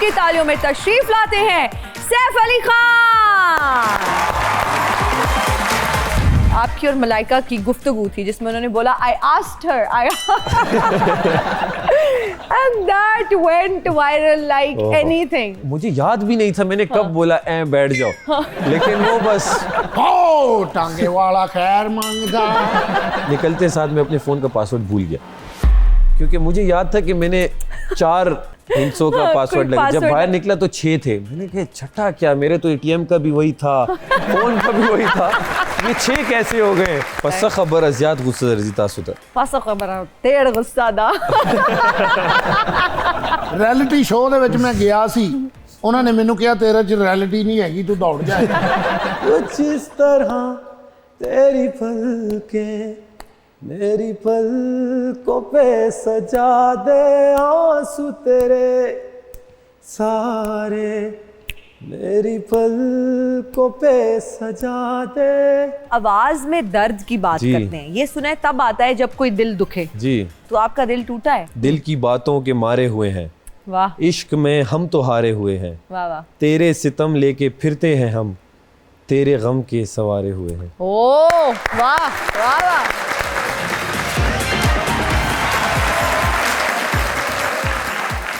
सबकी तालियों में तशरीफ लाते हैं सैफ अली खान। आपकी और मलाइका की गुफ्तगू थी जिसमें उन्होंने बोला I asked her and that went viral like anything. मुझे याद भी नहीं था मैंने कब बोला ए बैठ जाओ, लेकिन वो बस ओ टांगे वाला खैर मांगता। निकलते साथ में अपने फोन का पासवर्ड भूल गया, क्योंकि मुझे याद था कि मैंने 4 हिंसों का पासवर्ड लगा। जब बाहर निकला तो 6 थे। मैंने कहा छठा क्या, मेरे तो एटीएम का भी वही था, फोन का भी वही था, ये 6 कैसे हो गए? पस खबर अजियात गुस्सा रजीता सुता पस खबर तेड़ गुस्सा दा। रियलिटी शो ਦੇ ਵਿੱਚ ਮੈਂ ਗਿਆ ਸੀ, ਉਹਨਾਂ ਨੇ ਮੈਨੂੰ ਕਿਹਾ ਤੇਰੇ 'ਚ ਰਿयलिटी नहीं हैगी, तू दौड़ जाए। कुछ इस तरह तेरी पलकें मेरी पलकों पे सजा दे, आंसू तेरे सारे मेरी पलकों पे सजा दे। आवाज में दर्द की बात जी। करते हैं, ये सुना है तब आता है जब कोई दिल दुखे। जी, तो आपका दिल टूटा है? दिल की बातों के मारे हुए हैं, वाह इश्क में हम तो हारे हुए हैं, वाह वाह। तेरे सितम लेके फिरते हैं हम, तेरे गम के सवारे हुए हैं। ओ वाह वाह वाह।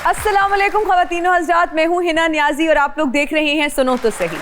अस्सलाम वालेकुम ख़वातीनो हज़रात, मैं हूँ हिना नियाज़ी और आप लोग देख रहे हैं सुनो तो सही।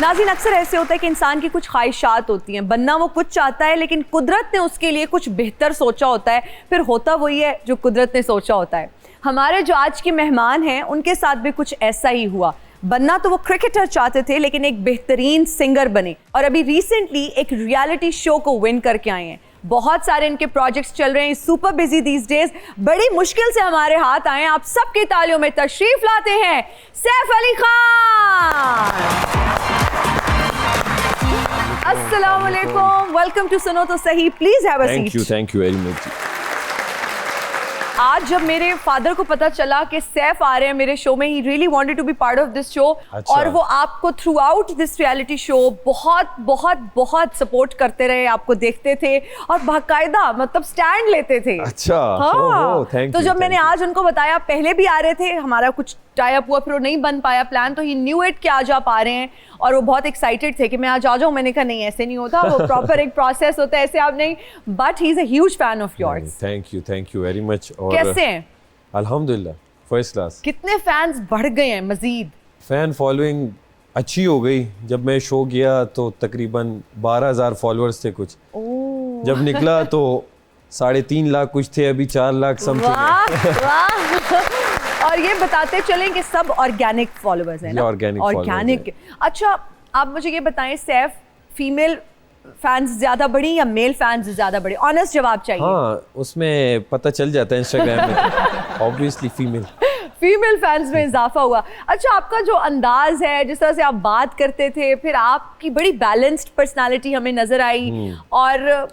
नाज़रीन, अक्सर ऐसे होता है कि इंसान की कुछ ख्वाहिशात होती हैं, बनना वो कुछ चाहता है लेकिन कुदरत ने उसके लिए कुछ बेहतर सोचा होता है, फिर होता वही है जो कुदरत ने सोचा होता है। हमारे जो आज के मेहमान हैं उनके साथ भी कुछ ऐसा ही हुआ। बनना तो वो क्रिकेटर चाहते थे लेकिन एक बेहतरीन सिंगर बने और अभी रिसेंटली एक रियलिटी शो को विन करके आए हैं। बहुत सारे इनके प्रोजेक्ट्स चल रहे हैं, सुपर बिजी दीज डेज, बड़ी मुश्किल से हमारे हाथ आए। आप सबकी तालियों में तशरीफ लाते हैं सैफ अली खान। अस्सलाम वालेकुम, वेलकम टू सुनो तो सही, please have a seat. Thank you very much. आज जब मेरे फादर को पता चला कि सैफ आ रहे हैं मेरे शो में, he really wanted to be part of this show. अच्छा। और वो आपको throughout this reality show बहुत बहुत बहुत सपोर्ट करते रहे, आपको देखते थे और बाकायदा मतलब स्टैंड लेते थे। अच्छा, हाँ। थैंक तो यू, जब मैंने थैंक यू। आज उनको बताया, पहले भी आ रहे थे, हमारा कुछ टाई अप हुआ, फिर वो नहीं बन पाया प्लान, तो ही न्यू इट कि आज आप आ रहे हैं और वो बहुत एक्साइटेड थे कि मैं आज आ जाऊं। मैंने कहा नहीं, ऐसे नहीं होता, वो प्रॉपर एक प्रोसेस होता है, ऐसे आप नहीं। But he is a huge fan of yours. Thank you very much. और कैसे हैं? अल्हम्दुलिल्लाह फर्स्ट क्लास। कितने फैंस बढ़ गए हैं मजीद? फैन फॉलोइंग अच्छी हो गई। जब मैं शो गया तो तकरीबन 12,000 फॉलोअर्स थे कुछ। जब निकला तो 3.5 लाख कुछ थे, अभी 4 लाख समथिंग। वाह वाह। और ये बताते चलें कि सब ऑर्गेनिक फॉलोअर्स हैं ना? ऑर्गेनिक। अच्छा, आप मुझे ये बताएं सैफ, फीमेल फैंस ज्यादा बढ़ी या मेल फैंस ज्यादा बढ़े? ऑनेस्ट जवाब चाहिए। हाँ, उसमें पता चल जाता है इंस्टाग्राम में। ऑब्वियसली फीमेल फैंस में इजाफा हुआ। अच्छा, आपका जो अंदाज है, जिस तरह से आप बात करते थे, फिर आपकी बड़ी बैलेंस्ड पर्सनालिटी हमें नजर आई। और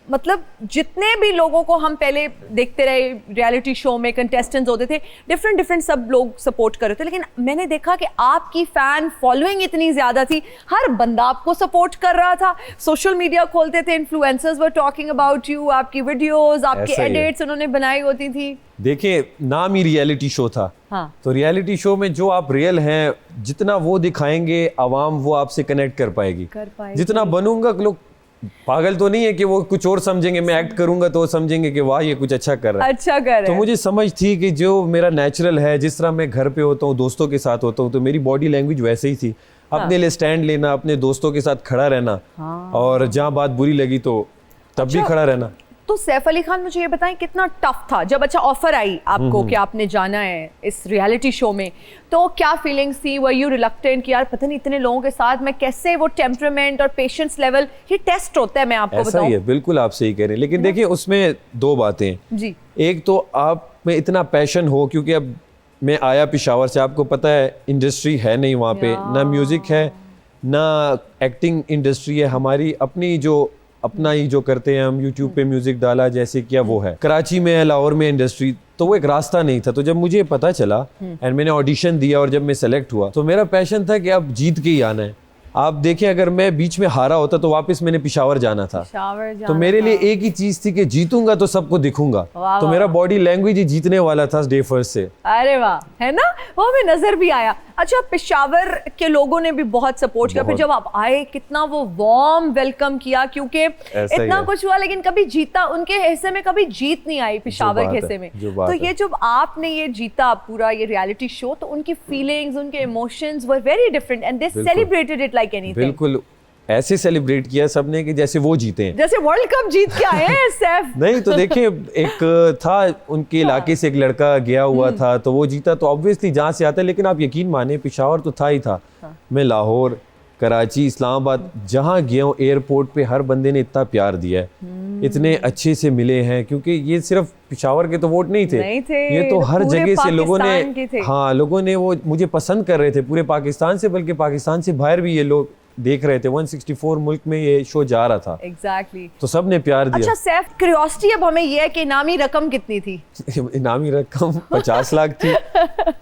मतलब जितने भी लोगों को हम पहले देखते रहे रियलिटी शो में, कंटेस्टेंट्स होते थे, डिफरेंट सब लोग सपोर्ट कर रहे थे, लेकिन मैंने देखा कि आपकी फैन फॉलोइंग इतनी ज्यादा थी, हर बंदा आपको सपोर्ट कर रहा था। सोशल मीडिया खोलते थे, influencers were talking about you, आपकी वीडियोस, आपकी एडिट्स उन्होंने बनाई होती थी। देखिए, नाम ही रियलिटी शो था। हाँ। तो रियलिटी शो में जो आप रियल हैं, जितना वो दिखाएंगे आवाम, वो आपसे कनेक्ट कर पाएगी। जितना बनूंगा, लोग पागल तो नहीं है कि वो कुछ और समझेंगे, मैं एक्ट करूंगा तो वो समझेंगे कि वाह ये कुछ अच्छा कर रहा है। अच्छा कर रहा है। तो मुझे समझ थी कि जो मेरा नेचुरल है, जिस तरह मैं घर पे होता हूँ, दोस्तों के साथ होता हूँ, तो मेरी बॉडी लैंग्वेज वैसे ही थी। अपने लिए स्टैंड लेना, अपने दोस्तों के साथ खड़ा रहना। और जहाँ बात बुरी लगी तो तब भी खड़ा रहना। तो सैफ अली खान, मुझे ये बताएं कितना टफ था जब अच्छा ऑफर आई आपको कि आपने जाना है इस रियलिटी शो में, तो क्या फीलिंग्स थी? वर यू रिलक्टेंट कि यार पता नहीं इतने लोगों के साथ मैं कैसे, वो टेम्परामेंट और पेशेंस लेवल, ये टेस्ट होता है, मैं आपको बताऊं। ऐसा ही है, बिल्कुल आप सही कह रहे हैं। लेकिन देखिए, उसमें 2 बातें हैं जी। एक तो आप में इतना पैशन हो, क्योंकि अब मैं आया पेशावर से, आपको पता है इंडस्ट्री है नहीं वहाँ पे, ना म्यूजिक है ना एक्टिंग इंडस्ट्री है। हमारी अपनी जो अपना ही जो करते हैं हम, यूट्यूब पे म्यूजिक डाला जैसे किया वो है। कराची में है, लाहौर में इंडस्ट्री, तो वो एक रास्ता नहीं था। तो जब मुझे पता चला एंड मैंने ऑडिशन दिया और जब मैं सेलेक्ट हुआ, तो मेरा पैशन था कि अब जीत के ही आना है। आप देखिए, अगर मैं बीच में हारा होता तो वापस मैंने पिशावर जाना था। तो मेरे लिए एक ही चीज थी कि जीतूंगा तो सबको दिखूंगा। तो मेरा बॉडी लैंग्वेज ही जीतने वाला था डे फर्स्ट से। अरे वाह, है ना, वो हमें नजर भी आया। अच्छा, पेशावर के लोगों ने भी बहुत सपोर्ट किया, फिर जब आप आए कितना वो वार्म वेलकम किया, क्योंकि इतना कुछ हुआ लेकिन कभी जीता उनके हिस्से में कभी जीत नहीं आई पेशावर के हिस्से में। तो ये जब आपने ये जीता पूरा ये रियलिटी शो, तो उनकी फीलिंग्स, उनके emotions were very different and they celebrated it like anything. बिल्कुल ऐसे सेलिब्रेट किया सबने कि जैसे वो जीते हैं, जैसे वर्ल्ड कप जीत के आए हैं सैफ। नहीं तो देखिए, एक था उनके इलाके से एक लड़का गया हुआ था, तो वो जीता, तो ऑब्वियसली जहाँ से आता है। लेकिन आप यकीन माने, पिशावर तो था ही था। मैं लाहौर, कराची, इस्लामाबाद जहाँ गया हूँ, एयरपोर्ट पे हर बंदे ने इतना प्यार दिया है, इतने अच्छे से मिले हैं। क्योंकि ये सिर्फ पिशावर के तो वोट नहीं थे, ये तो हर जगह से लोगों ने, हाँ, लोगों ने वो मुझे पसंद कर रहे थे, पूरे पाकिस्तान से, बल्कि पाकिस्तान से बाहर भी ये लोग देख रहे थे। 164 मुल्क में ये शो जा रहा था। Exactly. तो सब ने प्यार दिया। अच्छा सैफ, क्यूरियोसिटी अब हमें ये है कि इनामी रकम कितनी थी? इनामी रकम 50 लाख थी,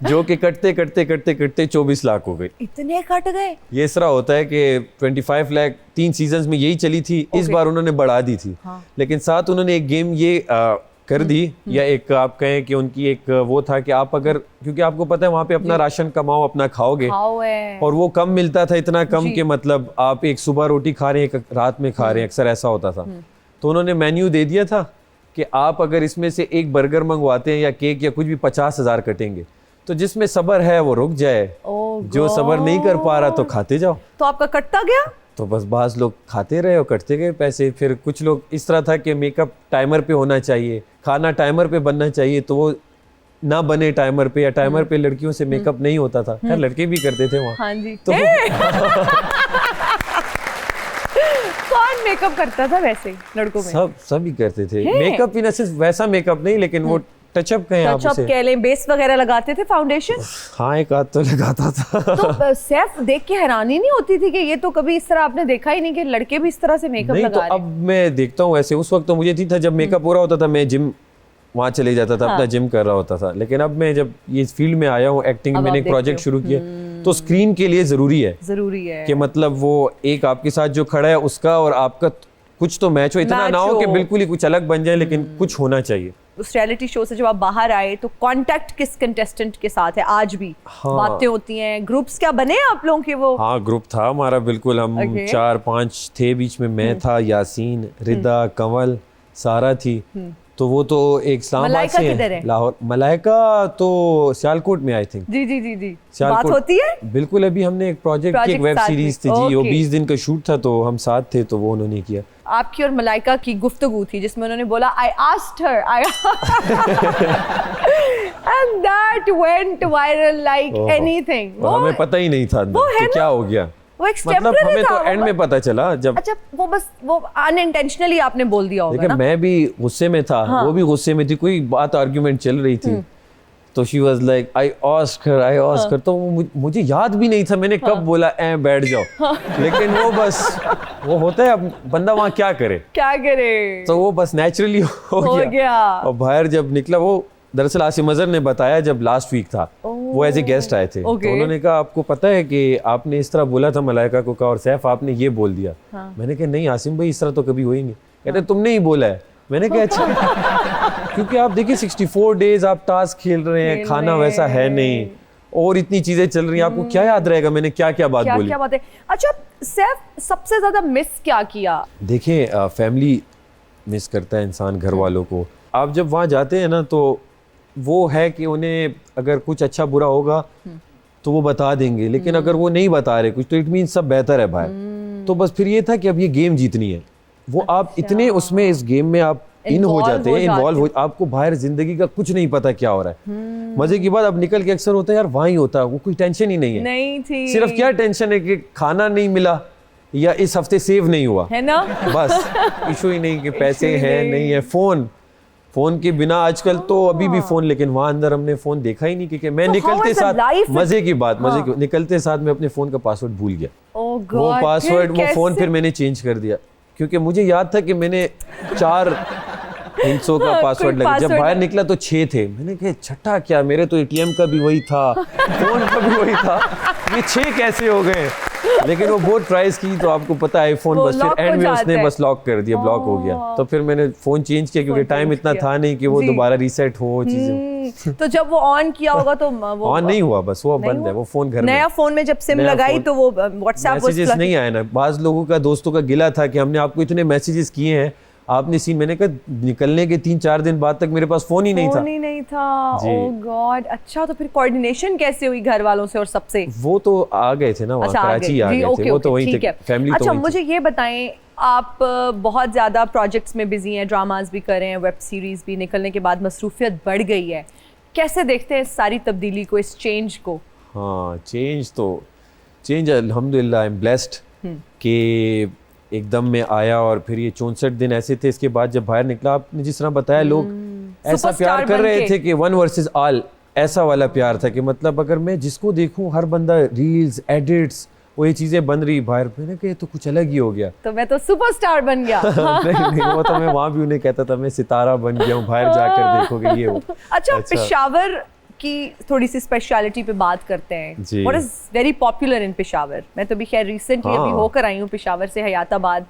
जो कि कटते कटते कटते कटते 24 लाख हो गई। इतने कट गए? ये इस तरह होता है कि 25 लाख 3 सीजन्स में यही चली थी। इस बार उन्होंने बढ़ा दी थी। लेकिन साथ उन्होंने एक गेम ये कर दी, या एक आप कहें कि उनकी एक वो था कि आप अगर, क्योंकि आपको पता है वहाँ पे अपना राशन कमाओ, अपना खाओगे, और वो कम मिलता था, इतना कम कि मतलब आप एक सुबह रोटी खा रहे हैं, एक रात में खा रहे हैं, अक्सर ऐसा होता था। तो उन्होंने मेन्यू दे दिया था कि आप अगर इसमें से एक बर्गर मंगवाते हैं या केक या कुछ भी, 50,000 कटेंगे। तो जिसमें सब्र है वो रुक जाए, जो सब्र नहीं कर पा रहा तो खाते जाओ। तो आपका कटता गया? तो बस बाज लोग खाते रहे और कटते गए पैसे। फिर कुछ लोग इस तरह था कि मेकअप टाइमर पे होना चाहिए, खाना टाइमर पे बनना चाहिए, तो वो ना बने टाइमर पे, या टाइमर पे लड़कियों से मेकअप नहीं होता था। खैर लड़के भी करते थे वहाँ। हाँ जी। तो कौन मेकअप करता था वैसे लड़कों में? सब ही करते थे मेकअप, इन सिर्फ वैसा मेकअप नहीं, लेकिन वो टचअप कहें आप उसे, कह लें, बेस वगैरह लगाते थे, फाउंडेशन। हाँ, एक आध तो लगाता था। तो सैफ देख के हैरानी नहीं होती थी कि ये तो कभी इस तरह आपने देखा ही नहीं कि लड़के भी इस तरह से मेकअप लगा रहे हैं? तो अब मैं देखता हूँ ऐसे, उस वक्त तो मुझे ठीक था, जब मेकअप हो रहा होता था मैं जिम वहाँ चले जाता था, अपना जिम कर रहा होता था। लेकिन अब मैं जब ये फील्ड में आया हूँ, एक्टिंग, मैंने एक प्रोजेक्ट शुरू किया, तो स्क्रीन के लिए जरूरी है कि मतलब वो एक आपके साथ जो खड़ा है उसका और आपका कुछ तो मैच हो, इतना ना हो कि बिल्कुल ही कुछ अलग बन जाए, लेकिन कुछ होना चाहिए। उस रियलिटी शो से जब आप बाहर आए तो कांटेक्ट किस कंटेस्टेंट के साथ है आज भी? हाँ, बातें होती हैं, ग्रुप्स क्या बने आप लोगों के? वो हाँ, ग्रुप था हमारा, बिल्कुल। हम 4-5 थे, बीच में मैं था, यासीन, रिदा, कंवल, सारा थी। तो वो तो एक इस्लामाबाद से है, लाहौर। मलाइका तो सियालकोट में, आई थिंक। जी बात होती है बिल्कुल। अभी हमने एक प्रोजेक्ट की, एक वेब सीरीज थी जी, वो 20 दिन का शूट था, तो हम साथ थे, तो वो उन्होंने किया। आपकी और मलाइका की गुफ्तगू थी जिसमें उन्होंने बोला I asked her and that went viral like anything. वो हमें पता ही नहीं था कि क्या हो गया, वो एक मतलब हमें तो एंड में पता चला जब। अच्छा, वो बस वो अनइंटेंशनली आपने बोल दिया होगा ना? मैं भी गुस्से में था, वो भी गुस्से में थी, कोई बात आर्गुमेंट चल रही थी, तो she was like I asked her, तो मुझे याद भी नहीं था मैंने कब बोला बैठ जाओ। लेकिन वो बस वो होता है, अब बंदा वहाँ क्या करे, तो वो बस नेचुरली हो गया। और बाहर जब निकला, वो दरअसल आसिम अजहर ने बताया जब लास्ट वीक था, वो एज ए गेस्ट आए थे, तो उन्होंने कहा आपको पता है कि आपने इस तरह बोला था मलाइका को, कहा और सैफ आपने ये बोल दिया। मैंने कहा नहीं आसिम भाई, इस तरह तो कभी हुई नहीं। कहते तुमने ही बोला है। मैंने कहा अच्छा। क्योंकि आप देखिए 64 डेज आप टास्क खेल रहे हैं, खाना वैसा है नहीं, और इतनी चीजें चल रही हैं, आपको क्या याद रहेगा मैंने क्या क्या बात बोली। क्या बात है। अच्छा सैफ, सबसे ज्यादा मिस क्या किया? देखिए, फैमिली मिस करता है इंसान, घर वालों को। आप जब वहाँ जाते हैं ना, तो वो है कि उन्हें अगर कुछ अच्छा बुरा होगा तो वो बता देंगे, लेकिन अगर वो नहीं बता रहे कुछ, तो इट मीन सब बेहतर है बाहर। तो बस फिर ये था कि अब ये गेम जीतनी है, वो आप इतने उसमें इस गेम में आप इन हो जाते हैं, इन्वॉल्व हो, आपको बाहर जिंदगी का कुछ नहीं पता क्या हो रहा है। मजे की बात अब निकल के अक्सर होता है यार, वहाँ ही होता है, वो कोई टेंशन ही नहीं है। नहीं थी, सिर्फ क्या टेंशन है कि खाना नहीं मिला या इस हफ्ते सेव नहीं हुआ, है ना, बस इशू ही नहीं कि पैसे हैं नहीं है। फोन के बिना आजकल तो अभी भी फोन, लेकिन वहां अंदर हमने फोन देखा ही नहीं, क्योंकि मैं निकलते साथ, मजे की बात, निकलते साथ मैं अपने फोन का पासवर्ड भूल गया। वो पासवर्ड, वो फोन फिर मैंने चेंज कर दिया, क्योंकि मुझे याद था कि मैंने 4 हिंसों का पासवर्ड लगा। जब बाहर निकला तो 6 थे। मैंने कहा छठा क्या, मेरे तो एटीएम का भी वही था, फोन का भी वही था, ये 6 कैसे हो गए। लेकिन वो बहुत ट्राइज की तो आपको पता है आईफोन वो बस lock फिर हो एंड में जाता उसने है। बस लॉक कर दिया, ब्लॉक हो गया। तो फिर मैंने फोन चेंज किया क्योंकि फोन टाइम change इतना किया। था नहीं कि वो जी। दोबारा रीसेट हो वो चीजें। तो जब वो ऑन किया होगा तो वो ऑन नहीं हुआ, बस वो नहीं बंद है, हुआ? वो फोन घर में। नया फोन में जब सिम नया लगाई फोन- तो वो व्हाट्सएप मैसेजेस नहीं आए ना। बाज लोगों का, दोस्तों का गिला था कि हमने आपको इतने मैसेजेस किए हैं, आपने सीन। मैंने कहा निकलने के 3-4 दिन बाद तक मेरे पास फोन ही नहीं था। फोन ही नहीं था। जी। ओह गॉड। अच्छा, तो फिर कोऑर्डिनेशन कैसे हुई घर वालों से और सबसे? वो तो आ गए थे ना वहाँ, अच्छा, कराची आ जी, गए ओके, थे, वो तो ओके, वहीं ठीक थे, है। फैमिली तो अच्छा, वहीं थी। मुझे ये बताएं, आप बहुत ज़्यादा प्रोजेक्ट्स में बिजी हैं, ड्रामाज भी कर रहे हैं, वेब सीरीज भी, निकलने के बाद मसरूफियत बढ़ गई है, कैसे देखते हैं इस सारी तब्दीली को, इस चेंज को? हाँ, चेंज अल्हम्दुलिल्लाह, आई एम ब्लेस्ड कि एकदम में आया। और फिर ये 64 दिन ऐसे थे, इसके बाद जब बाहर निकला, आपने जिस तरह बताया, लोग ऐसा सुपरस्टार प्यार कर बन रहे के। थे कि 1 वर्सेस ऑल, ऐसा वाला प्यार था कि मतलब अगर मैं जिसको देखूं, हर बंदा रील्स, एडिट्स, वो ये चीज़ें बन रही बाहर। मैंने कहा ये तो कुछ अलग ही हो गया। तो मैं तो सुपरस्टार बन गया। नहीं, वो तो मैं वहाँ भी उन्हें कहता था मैं सितारा बन गया हूँ, बाहर जाकर देखोगे ये वो। अच्छा, पेशावर की थोड़ी सी स्पेशलिटी पे बात करते हैं। जी। What is very popular in Peshawar? मैं तो भी खैर रिसेंटली अभी हाँ। होकर आई हूँ पेशावर से, हयाताबाद।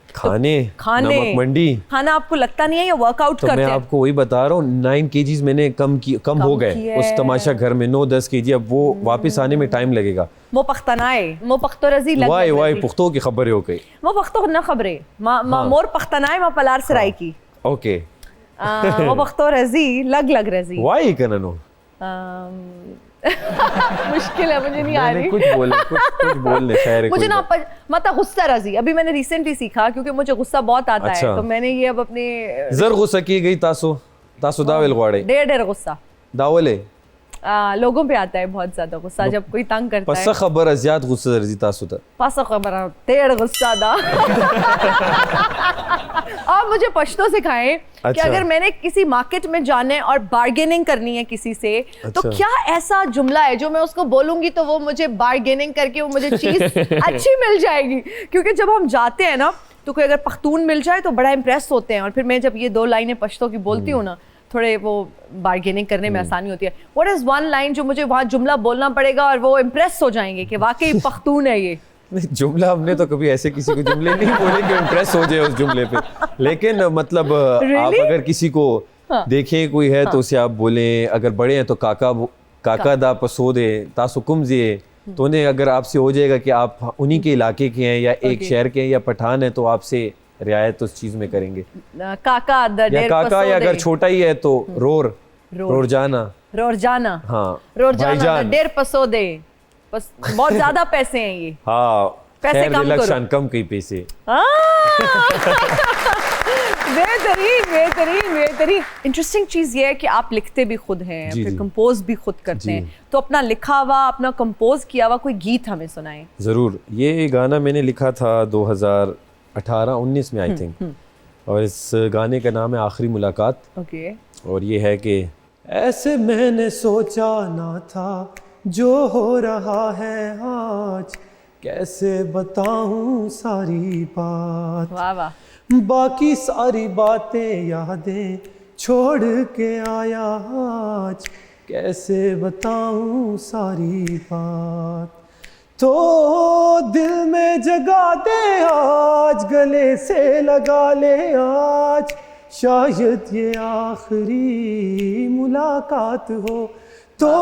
खाने, खाने, नमक मंडी। खाना आपको लगता नहीं है या वर्कआउट तो करते मैं हैं? आपको वही बता रहा हूँ, 9 kgs मैंने कम हो किए गए उस तमाशा घर में। 9-10 kg, अब वो वापस आने में टाइम लगेगा। मो पख्तनाए, मो पख्तो रजी लग वाई लग वाई रजी। पुख्तों की खबर हो गई। मो पख्तो न खबरे मा हाँ। मोर पख्तनाए मा पलार सराय की। ओके, मो पख्तो रजी लग रजी। वाई कननो। मुश्किल है, मुझे नहीं आ मैंने रही। कुछ बोलने खैर मुझे कोई ना बात। मतलब गुस्सा रजी अभी मैंने रिसेंटली सीखा, क्योंकि मुझे गुस्सा बहुत आता है, अच्छा। तो मैंने ये अब अपने जर गुस्सा की गई तासो दावेल गवाड़े डेढ़ गुस्सा दावले लोगों पे आता है बहुत ज्यादा गुस्सा जब कोई तंग करता है। पस खबर अजियात गुस्सा दर्जी तासो ता पासा खबर डेढ़ गुस्सा दा। आप मुझे पश्तो सिखाएं कि अच्छा। अगर मैंने किसी मार्केट में जाना है और बार्गेनिंग करनी है किसी से, तो अच्छा। क्या ऐसा जुमला है जो मैं उसको बोलूंगी तो वो मुझे बार्गेनिंग करके वो मुझे चीज अच्छी मिल जाएगी? क्योंकि जब हम जाते हैं ना, तो कोई अगर पख्तून मिल जाए तो बड़ा इम्प्रेस होते हैं, और फिर मैं जब ये 2 लाइनें पश्तो की बोलती हूँ ना, थोड़े वो बार्गेनिंग करने में आसानी होती है। व्हाट इज 1 लाइन जो मुझे वहाँ जुमला बोलना पड़ेगा और वो इम्प्रेस हो जाएंगे कि वाकई पख्तून है ये? नहीं, जुमला हमने तो कभी ऐसे किसी को जुमले नहीं बोले कि इम्प्रेस हो जाए उस जुमले पे। लेकिन मतलब आप Really? अगर किसी को हाँ। देखें कोई है तो उसे आप बोलें, अगर बड़े हैं तो काका दा पसो दे तासुकुम जिए। तो उन्हें अगर आपसे हो जाएगा कि आप उन्हीं के इलाके के हैं या एक Okay. शहर के हैं या पठान है, तो आपसे रियायत उस चीज में करेंगे। काका द या डेढ़ काका, या अगर पसोदे। छोटा ही है तो रोरजाना। रोरजाना हाँ, रोरजाना भाईजान। डेढ़ पसोदे। बस बहुत ज्यादा पैसे हैं ये। हाँ, पैसे खैर कम दिलक करो। शान कम कई पैसे। बेहतरीन। इंटरेस्टिंग चीज ये है कि आप लिखते भी खुद हैं, जी, फिर जी। कंपोज भी खुद करते जी। हैं, तो अपना लिखा हुआ, अपना कंपोज किया हुआ कोई गीत हमें सुनाएं। ज़रूर। ये गाना मैंने लिखा था 2018-19 में आई थिंक, और इस गाने का नाम है आखिरी मुलाकात। ओके। और ये है कि ऐसे मैंने सोचा ना था जो हो रहा है आज, कैसे बताऊं सारी बात, वाह वाह। बाकी सारी बातें यादें छोड़ के आया आज, कैसे बताऊं सारी बात, तो दिल में जगा दे आज, गले से लगा ले आज, शायद ये आखिरी मुलाकात हो, तो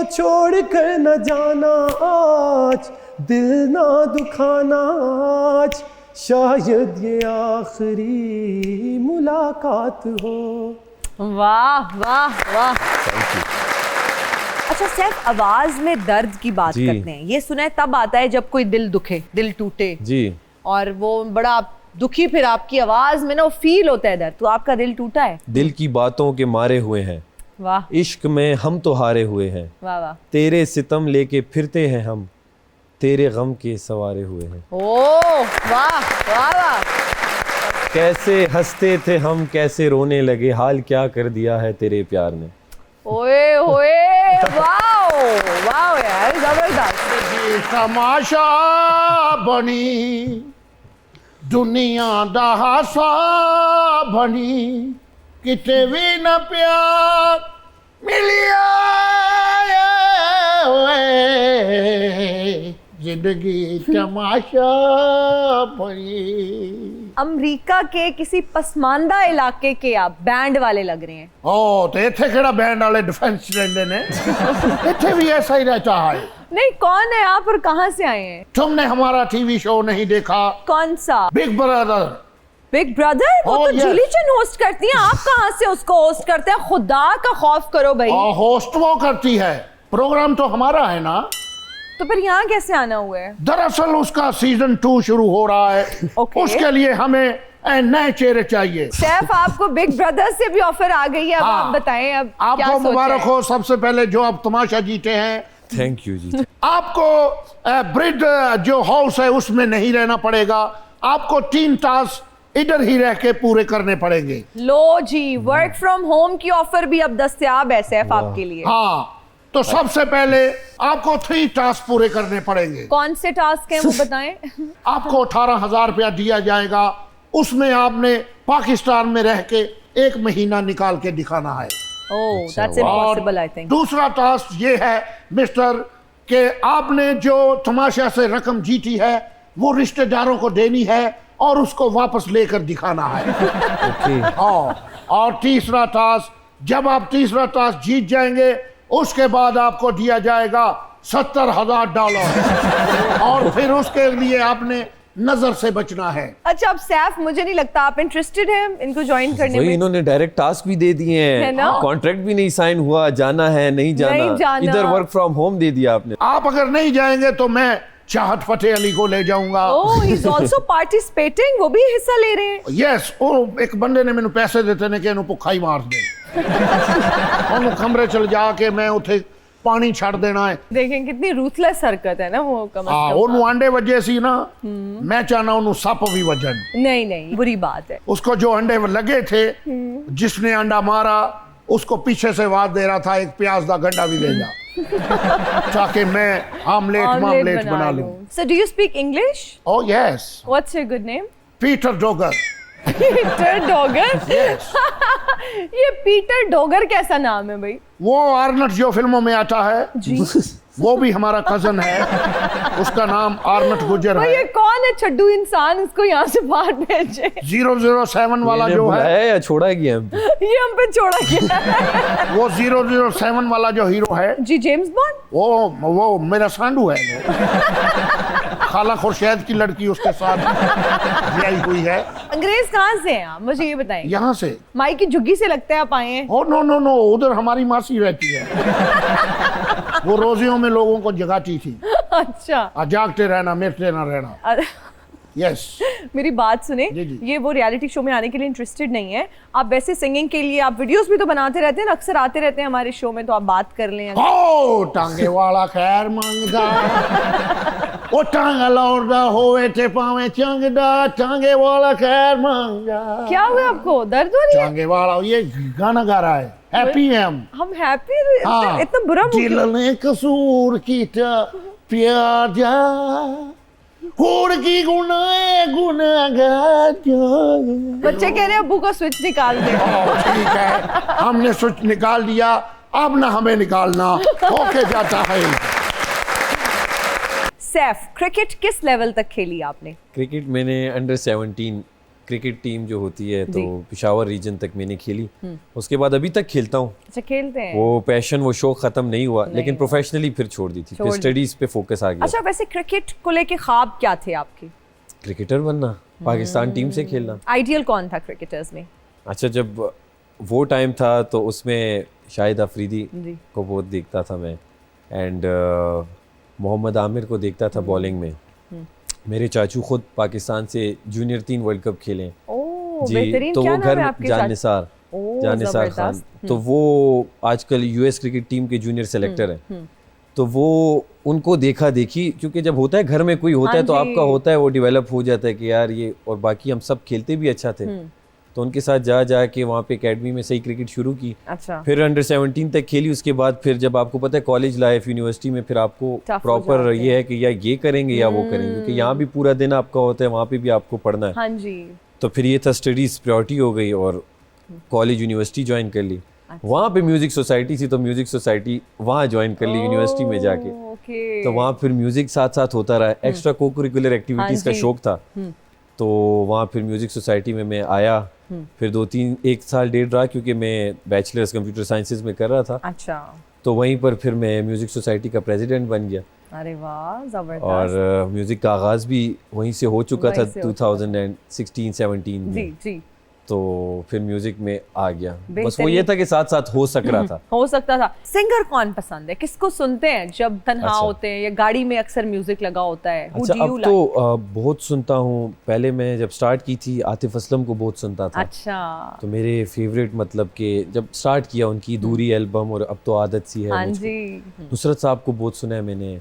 छोड़ कर न जाना आज, दिल ना दुखाना आज, शायद ये आखिरी मुलाकात हो। वाह वाह वाह। अच्छा, सिर्फ आवाज में दर्द की बात जी। करते हैं, ये सुना है तब आता है जब कोई दिल दुखे, दिल टूटे, जी, और वो बड़ा दुखी, फिर आपकी आवाज में ना वो फील होता है दर्द। तो आपका दिल टूटा है? दिल की बातों के मारे हुए हैं, वाह इश्क में हम तो हारे हुए हैं, वाह वाह। तेरे सितम लेके फिरते हैं हम, तेरे गम के सवारे हुए हैं, ओ वाह वाह वाह। कैसे हंसते थे हम, कैसे रोने लगे, हाल क्या कर दिया है तेरे प्यार ने। ओए होए, वाओ वाओ यार, जबरदस्त। तमाशा बनी दुनिया दा हासा बनी, किते भी न प्यार मिलिया, जिंदगी तमाशा भरी। अमेरिका के किसी पसमानदा इलाके के आप बैंड वाले लग रहे हैं। ओ तो इत्थे केड़ा बैंड वाले डिफेंस रहंदे ने, इत्थे भी ऐसा ही रहता है। नहीं, कौन है आप और कहाँ से आए हैं? तुमने हमारा टीवी शो नहीं देखा, कौन सा? Big brother? Big brother? वो Oh, तो yes. जूली चन होस्ट करती हैं, आप कहाँ से उसको होस्ट करते हैं? खुदा का खौफ करो भाई। होस्ट वो करती है, प्रोग्राम तो हमारा है ना। तो फिर यहाँ कैसे आना हुआ है? दरअसल उसका सीजन 2 शुरू हो रहा है। Okay. उसके लिए हमें नए चेहरे चाहिए। सैफ, आपको बिग ब्रदर से भी ऑफर आ गई है, अब हाँ। आप बताएं अब क्या आपको सोचा मुबारक है? हो सबसे पहले जो आप तमाशा जीते हैं। थैंक यू जी। आपको ब्रिड जो हाउस है उसमें नहीं रहना पड़ेगा, आपको 3 टास्क इधर ही रह के पूरे करने पड़ेंगे। लो जी, वर्क फ्रॉम होम की ऑफर भी अब दस्तयाब है सैफ आपके लिए। हाँ, तो सबसे पहले आपको 3 टास्क पूरे करने पड़ेंगे। कौन से टास्क हैं वो बताएं? आपको 18,000 रुपया दिया जाएगा, उसमें आपने पाकिस्तान में रह के 1 महीना निकाल के दिखाना है। ओह, दैट्स और इम्पॉसिबल आई थिंक। दूसरा टास्क ये है मिस्टर कि आपने जो तमाशा से रकम जीती है वो रिश्तेदारों को देनी है और उसको वापस लेकर दिखाना है। ओके। और तीसरा टास्क, जब आप तीसरा टास्क जीत जाएंगे उसके बाद आपको दिया जाएगा $70,000 और फिर उसके लिए आपने नजर से बचना है। अच्छा, अब सैफ मुझे नहीं लगता आप इंटरेस्टेड हैं इनको ज्वाइन करने वही, में। इन्होंने डायरेक्ट टास्क भी दे दिए है हैं, ना? कॉन्ट्रैक्ट भी नहीं साइन हुआ, जाना है नहीं नहीं जाना। इधर वर्क फ्रॉम होम दे दिया आपने। आप अगर नहीं जाएंगे तो मैं चाहत फतेह अली को ले जाऊंगा। ओह, ही इज आल्सो पार्टिसिपेटिंग, वो भी हिस्सा ले रहे हैं। यस, ਉਹ ਇੱਕ ਬੰਦੇ ਨੇ ਮੈਨੂੰ ਪੈਸੇ ਦਿੱਤੇ ਨੇ ਕਿ ਇਹਨੂੰ ਭੁੱਖਾ ਹੀ ਮਾਰ ਦੇ। ਉਹਨੂੰ ਕਮਰੇ ਚਲ ਜਾ ਕੇ ਮੈਂ ਉੱਥੇ ਪਾਣੀ ਛੱਡ ਦੇਣਾ ਹੈ। देखें कितनी रूथलेस हरकत है ना वो, कम ਹਾਂ, ਉਹਨੂੰ ਆਂਡੇ ਵੱਜੇ ਸੀ ਨਾ, मैं चाहना ਉਹਨੂੰ सप भी वजन। नहीं नहीं, बुरी बात है। उसको जो अंडे लगे थे, जिसने अंडा मारा उसको पीछे से आवाज दे रहा था एक प्याज का गंडा भी ले जा, ताकि मैं आमलेट मामलेट बना लूं। So do you speak English? Oh yes, What's your good name? Peter Dogar. Peter डॉगर? Yes. ये पीटर डॉगर कैसा नाम है भाई? वो आर्नट जो फिल्मों में आता है जी। वो भी हमारा कजन है, उसका नाम आर्नट गुजर भाई ये है। कौन है छड्डू इंसान, इसको यहाँ से बाहर भेजे। 007 वाला इन्हें जो है बुलाया या छोड़ा गया हम? ये हम पे छोड़ा गया। वो 007 वाला जो हीरो है जी, जेम्स बॉन्ड? वो मेरा सांडू है। खाला खुर्शैद की लड़की उसके साथ ब्याही हुई है। अंग्रेज कहाँ से हैं आप, मुझे ये बताएं। यहाँ से। माई की झुग्गी से लगता है आप आए हैं। ओ नो नो नो, उधर हमारी मासी रहती है। वो रोजियों में लोगों को जगाती थी, अच्छा। जागते रहना, मिटते ना रहना। यस। मेरी बात सुने, जी, जी। ये वो रियलिटी शो में आने के लिए इंटरेस्टेड नहीं है। आप वैसे सिंगिंग के लिए आप वीडियोस भी तो बनाते रहते हैं ना, अक्सर आते रहते हैं हमारे शो में, तो आप बात कर लें। ओ टांगे वाला खैर मंगदा, ओ टांगा लौड़दा होवे ते पावे चंगदा, टांगे वाला खैर मंगदा। क्या हुआ आपको, दर्द हो रही है? टांगे वाला ये गाना गा रहा है, हैप्पी है हम हैप्पी? इतना बुरा मुझे- दिल ने कसूर कीता प्यार जा, होर की गुनाहगार जा। बच्चे कह रहे हैं अब्बू को स्विच निकाल दे। ठीक है, हमने स्विच निकाल दिया, अब ना हमें निकालना, होके जाता है। सैफ, क्रिकेट किस लेवल तक खेली आपने? क्रिकेट मैंने अंडर 17 क्रिकेट टीम जो होती है तो जी। पिशावर रीजन तक मैंने खेली। उसके बाद अभी तक खेलता हूँ। अच्छा, खेलते हैं। वो पैशन, वो शौक खत्म नहीं हुआ, लेकिन हुआ। प्रोफेशनली फिर छोड़ दी थी, छोड़ फिर दी। स्टडीज पे फोकस आ गया। अच्छा, वैसे क्रिकेट को लेके ख्वाब क्या थे आपके? क्रिकेटर बनना, पाकिस्तान टीम से खेलना। आइडियल कौन था क्रिकेटर्स में? अच्छा, जब वो टाइम था तो उसमें शाहिद अफरीदी जी। को बहुत देखता था मैं, एंड मोहम्मद आमिर को देखता था बॉलिंग में। मेरे चाचू खुद पाकिस्तान से जूनियर 3 वर्ल्ड कप खेले ओह, जी, बेहतरीन। तो क्या वो नाम है घर आपके जान चाचा? निसार, ओह, जान निसार खान, जबरदस्त। तो वो आजकल यूएस क्रिकेट टीम के जूनियर सेलेक्टर हैं। तो वो उनको देखा देखी, क्योंकि जब होता है घर में कोई होता है तो हाँ जी। आपका होता है वो डेवलप हो जाता है कि यार ये, और बाकी हम सब खेलते भी अच्छा थे, तो उनके साथ जा के वहाँ पे एकेडमी में सही क्रिकेट शुरू की। अच्छा। फिर अंडर 17 तक खेली। उसके बाद फिर जब आपको पता है कॉलेज लाइफ, यूनिवर्सिटी में फिर आपको Tough हो प्रॉपर जाते ये है कि या ये करेंगे या वो करेंगे, क्योंकि यहाँ भी पूरा दिन आपका होता है, वहाँ पे भी आपको पढ़ना है। हाँ जी। तो फिर ये था, स्टडीज प्रायोरिटी हो गई और कॉलेज यूनिवर्सिटी ज्वाइन कर ली। वहाँ पे म्यूजिक सोसाइटी थी, तो म्यूजिक सोसाइटी वहाँ ज्वाइन कर ली यूनिवर्सिटी में जाके। ओके। तो वहाँ फिर म्यूजिक साथ साथ होता रहा, एक्स्ट्रा को करिकुलर एक्टिविटीज का जी। शौक था। तो वहाँ फिर म्यूजिक सोसाइटी में मैं आया, फिर 1 साल डेढ़ रहा, क्योंकि मैं बैचलर्स कंप्यूटर साइंसेज में कर रहा था। अच्छा। तो वहीं पर फिर मैं म्यूजिक सोसाइटी का प्रेसिडेंट बन गया, अरे वाह, जबरदस्त। और म्यूजिक का आगाज भी वहीं से हो चुका था वहीं से हो चुका 2016-17 में। जी जी, तो फिर म्यूजिक में आ गया। बस वो बेहतरीन। ये था कि साथ साथ हो सक रहा था। हो सकता था। सिंगर कौन पसंद है, किसको सुनते हैं जब तन्हा अच्छा। होते हैं या गाड़ी में अक्सर म्यूजिक लगा होता है? Who अच्छा, do you अब तो बहुत सुनता हूँ। पहले मैं जब स्टार्ट की थी आतिफ असलम को बहुत सुनता था। अच्छा। तो मेरे फेवरेट, मतलब कि जब स्टार्ट किया उनकी दूरी एल्बम, और अब तो आदत सी है हाँ मुझको। जी। नुसरत साहब को बहुत सुना है मैंने,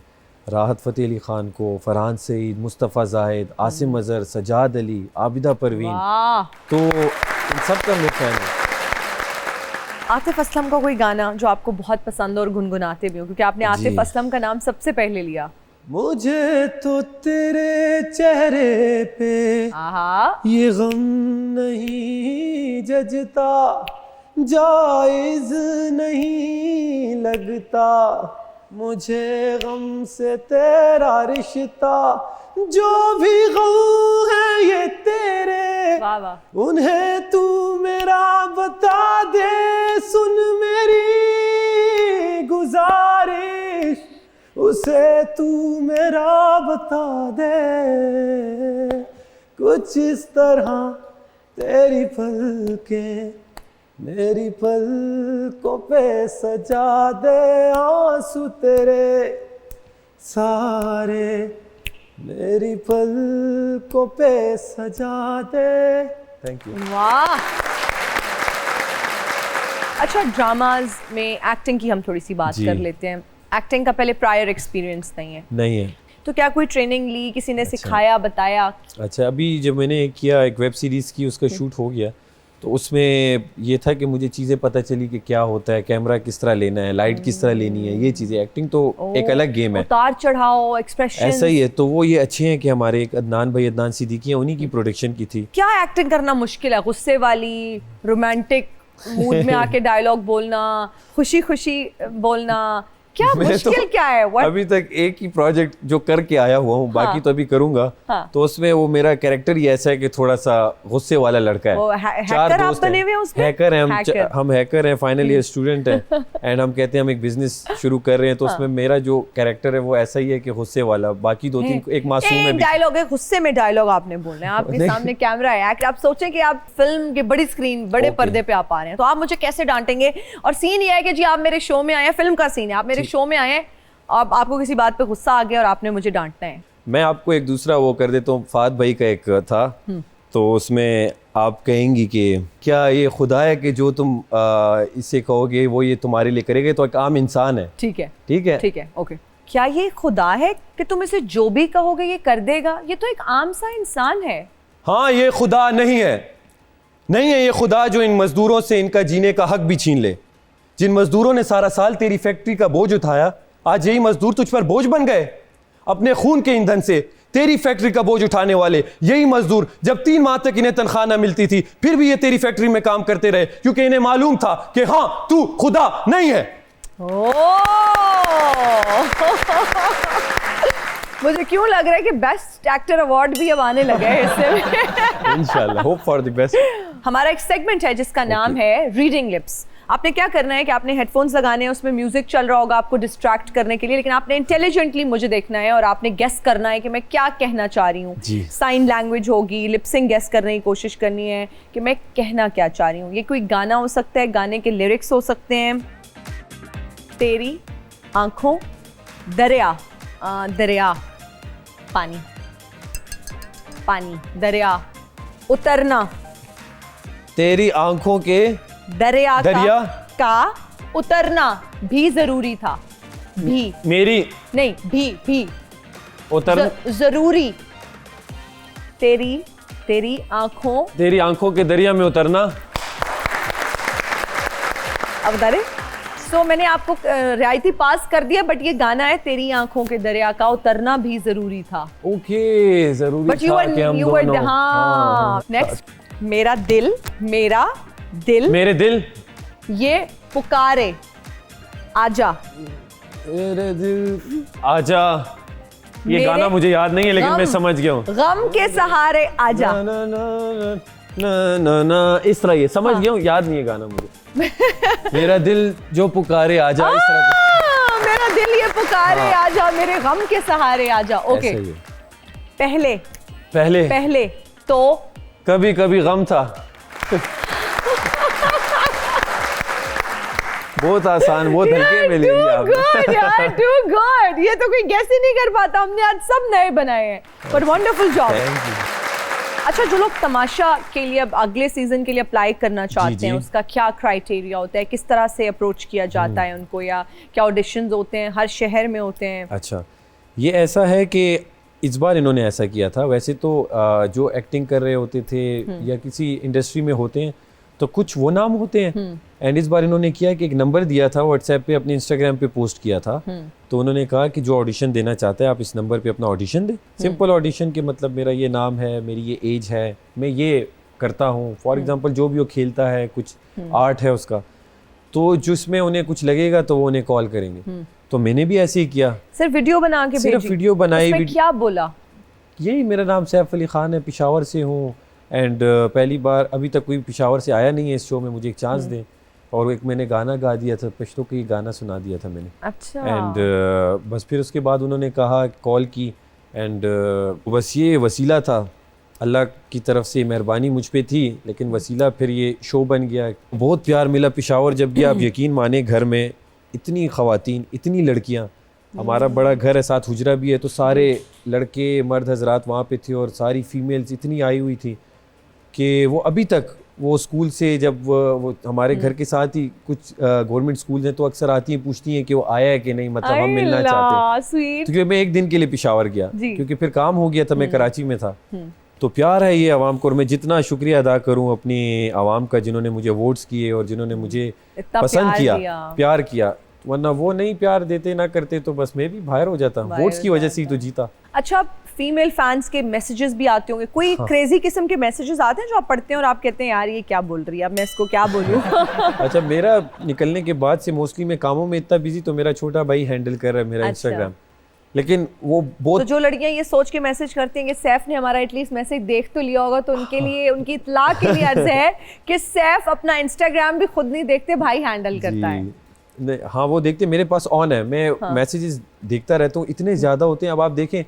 राहत फ़तेह अली खान को, फरहान सईद, मुस्तफ़ा जाहिद, आसिम अजहर, सजाद अली, आबिदा परवीन। वाह। तो इन सब का मैं फैन हूँ। आतिफ असलम का कोई गाना जो आपको बहुत पसंद हो और गुनगुनाते भी हो, क्योंकि आपने आतिफ जी। असलम का नाम सबसे पहले लिया। मुझे तो तेरे चेहरे पे आहा। ये गम नहीं जजता, जायज नहीं लगता, मुझे गम से तेरा रिश्ता, जो भी गम है ये तेरे, वाह वाह। उन्हें तू मेरा बता दे, सुन मेरी गुजारिश, उसे तू मेरा बता दे, कुछ इस तरह तेरी पलकें मेरी पलकों पे सजा दे, आंसू तेरे सारे मेरी पलकों पे सजा दे। Thank you. वाह। अच्छा, ड्रामाज में एक्टिंग की हम थोड़ी सी बात जी। कर लेते हैं। एक्टिंग का पहले प्रायर एक्सपीरियंस नहीं है, नहीं है। तो क्या कोई ट्रेनिंग ली, किसी ने सिखाया, बताया? अच्छा, अभी जब मैंने किया एक वेब सीरीज़ की, उसका शूट हो गया, तो उसमें ये था कि मुझे चीज़ें पता चली कि क्या होता है, कैमरा किस तरह लेना है, लाइट किस तरह लेनी है, ये चीज़ें। एक्टिंग तो एक अलग गेम है, उतार चढ़ाओ, एक्सप्रेशन। ऐसा ही है। तो वो ये अच्छे हैं कि हमारे एक अदनान भाई, अदनान सिद्दीकी हैं, उन्हीं की प्रोडक्शन की थी। क्या एक्टिंग करना मुश्किल है? गुस्से वाली, रोमांटिक मूड में आके डायलॉग बोलना, खुशी खुशी बोलना, क्या मैं मुश्किल तो क्या है? What? अभी तक एक ही प्रोजेक्ट जो करके आया हुआ हूँ, बाकी तो अभी करूंगा। हाँ। तो उसमें वो मेरा कैरेक्टर ही ऐसा है कि थोड़ा सा गुस्से वाला लड़का है। वो हैकर आप बने हुए हैं उसमें? हैकर हैं हम। हैकर। हम हैकर हैं, फाइनल ईयर स्टूडेंट हैं, एंड हम कहते हैं हम एक बिजनेस शुरू कर रहे हैं। तो उसमें मेरा जो कैरेक्टर है वो ऐसा ही है कि गुस्से वाला। बाकी 2-3 एक मासूम है भी। डायलॉग है, गुस्से में डायलॉग आपने बोलना है, आपके नहीं। सामने कैमरा है। आप सोचें कि आप फिल्म के बड़ी स्क्रीन, बड़े Okay. पर्दे पे आप आ रहे हैं, तो आप मुझे कैसे डांटेंगे? और सीन ये है कि जी आप मेरे शो में आए हैं, फिल्म का सीन है, आप मेरे शो में आए हैं, अब आपको किसी बात पे गुस्सा आ गया और आपने मुझे डांटना है। मैं आपको एक दूसरा वो कर देता हूँ। फाद भाई का एक था, तो उसमें आप कहेंगी कि क्या ये खुदा है कि जो तुम इससे कहोगे वो ये तुम्हारे लिए करेगा? तो एक आम इंसान है। ठीक है, ठीक है, ठीक है, ओके। क्या ये खुदा है कि तुम इसे जो भी कहोगे ये कर देगा? ये तो एक आम सा इंसान है। हाँ, ये खुदा नहीं है, नहीं है ये खुदा जो इन मजदूरों से इनका जीने का हक भी छीन ले। जिन मजदूरों ने सारा साल तेरी फैक्ट्री का बोझ उठाया, आज यही मजदूर तुझ पर बोझ बन गए। अपने खून के ईंधन से तेरी फैक्ट्री का बोझ उठाने वाले यही मजदूर जब 3 माह तक इन्हें तनख्वाह न मिलती थी, फिर भी ये तेरी फैक्ट्री में काम करते रहे, क्योंकि इन्हें मालूम था कि हाँ, तू खुदा नहीं है। मुझे क्यों लग रहा है कि बेस्ट एक्टर अवार्ड भी अब आने लगा है इससे में। इंशाल्लाह, होप फॉर द बेस्ट। हमारा एक सेगमेंट है जिसका नाम है रीडिंग लिप्स। आपने क्या करना है कि आपने हेडफोन्स लगाने हैं, उसमें म्यूजिक चल रहा होगा आपको डिस्ट्रैक्ट करने के लिए, लेकिन आपने इंटेलिजेंटली मुझे देखना है और आपने गेस करना है कि मैं क्या कहना चाह रही हूँ। साइन लैंग्वेज होगी, लिपसिंग गेस करने की कोशिश करनी है कि मैं कहना क्या चाह रही हूँ। ये कोई गाना हो सकता है, गाने के लिरिक्स हो सकते हैं। तेरी आंखों, दरिया, दरिया, पानी, पानी, दरिया, उतरना, तेरी आंखों के दरिया दरिया का उतरना भी जरूरी था। भी मेरी नहीं, भी उतर जरूरी। तेरी आंखों, तेरी आंखों के दरिया में उतरना। अब बता रहे। सो मैंने आपको रियायती पास कर दिया, बट ये गाना है तेरी आंखों के दरिया का उतरना भी जरूरी था। ओके, जरूरी बट था कि हम दोनों। हाँ। नेक्स्ट, मेरा दिल, मेरा दिल, मेरे दिल, ये पुकारे आजा। मेरे दिल आजा, ये मेरे गाना मुझे याद नहीं है लेकिन मैं गम- समझ गया हूँ। गम के सहारे आजा। ना ना ना ना ना ना, इस तरह ये समझ गया हूँ, याद नहीं है गाना मुझे। मेरा दिल जो पुकारे आजा, इस तरह कुछ। मेरा दिल ये पुकारे आजा, मेरे गम के सहारे आजा। ओके, ऐसा ही है। पहले पहले पहले तो कभी कभी गम था। बहुत आसान, बहुत हल्के में ले लिया आपने। गुड यार, टू गुड। ये तो कोई गैस ही नहीं कर पाता, हमने आज सब नए बनाए हैं, पर वंडरफुल जॉब। Thank you। अच्छा, जो लोग तमाशा के लिए अब अगले सीजन के लिए अप्लाई करना चाहते हैं, जी। उसका क्या क्राइटेरिया होता है, किस तरह से अप्रोच किया जाता है उनको, या क्या ऑडिशंस होते हैं, हर शहर में होते हैं? अच्छा, ये ऐसा है कि इस बार इन्होंने ऐसा किया था। वैसे तो जो एक्टिंग कर रहे होते थे या किसी इंडस्ट्री में होते हैं तो कुछ वो नाम होते हैं, एंड इस बार इन्होंने किया कि एक नंबर दिया था व्हाट्सएप पे, अपने इंस्टाग्राम पे पोस्ट किया था। तो उन्होंने कहा कि जो ऑडिशन देना चाहता है आप इस नंबर पे अपना ऑडिशन दें। सिंपल ऑडिशन के मतलब मेरा ये नाम है, मेरी ये एज है, मैं ये करता हूँ, फॉर एग्जांपल जो भी वो खेलता है, कुछ आर्ट है उसका, तो जिसमें उन्हें कुछ लगेगा तो वो उन्हें कॉल करेंगे। तो मैंने भी ऐसे ही किया, सिर्फ वीडियो बना के सिर्फ भेजी? वीडियो बनाई। उसमें क्या बोला? यही मेरा नाम सैफ अली खान है, पेशावर से हूँ, एंड पहली बार अभी तक कोई पेशावर से आया नहीं है इस शो में, मुझे एक चांस दें। और एक मैंने गाना गा दिया था, पश्तो का गाना सुना दिया था मैंने। अच्छा। एंड बस फिर उसके बाद उन्होंने कहा, कॉल की, एंड बस ये वसीला था, अल्लाह की तरफ से मेहरबानी मुझ पे थी, लेकिन वसीला फिर ये शो बन गया। बहुत प्यार मिला पेशावर जब गया, आप यकीन माने घर में इतनी ख़वातीन, इतनी लड़कियाँ, हमारा बड़ा घर है, साथ हुजरा भी है, तो सारे लड़के मर्द हजरात वहाँ पे थे और सारी फीमेल्स इतनी आई हुई थी कि वो अभी तक वो स्कूल से, जब वो हमारे घर के साथ ही कुछ गवर्नमेंट स्कूल हैं, तो अक्सर आती हैं, पूछती हैं कि वो आया है कि नहीं, मतलब हम मिलना चाहते हैं। स्वीट। क्योंकि मैं एक दिन के लिए पेशावर गया, जी। क्योंकि फिर काम हो गया था, मैं कराची में था। तो प्यार है ये आवाम को, और मैं जितना शुक्रिया अदा करूं अपनी आवाम का जिन्होंने मुझे वोट्स किए और जिन्होंने मुझे इतना पसंद प्यार किया, दिया। प्यार किया, वरना वो नहीं प्यार देते ना करते तो बस मैं भी बाहर हो जाता। वोट्स की वजह से ही तो जीता। अच्छा, फीमेल फैंस के मैसेजेस भी आते होंगे, कोई क्रेजी किस्म के मैसेजेस आते हैं जो आप पढ़ते हैं और आप कहते हैं यार ये क्या बोल रही है, अब मैं इसको क्या बोलूं? अच्छा, मेरा निकलने के बाद से मोस्टली मैं कामों में इतना बिजी, तो मेरा छोटा भाई हैंडल कर रहा है मेरा अच्छा। इंस्टाग्राम, लेकिन वो तो बहुत जो लड़कियां ये सोच के मैसेज करती हैं कि सैफ ने हमारा एटलीस्ट मैसेज देख तो लिया होगा, तो उनके लिए, उनकी इत्तला के लिए अर्ज है कि सैफ अपना इंस्टाग्राम भी खुद नहीं देखते, भाई हैंडल करता है। नहीं, हाँ वो देखते, मेरे पास ऑन है, मैं मैसेजेस देखता रहता हूँ, इतने ज़्यादा होते हैं। अब आप देखें,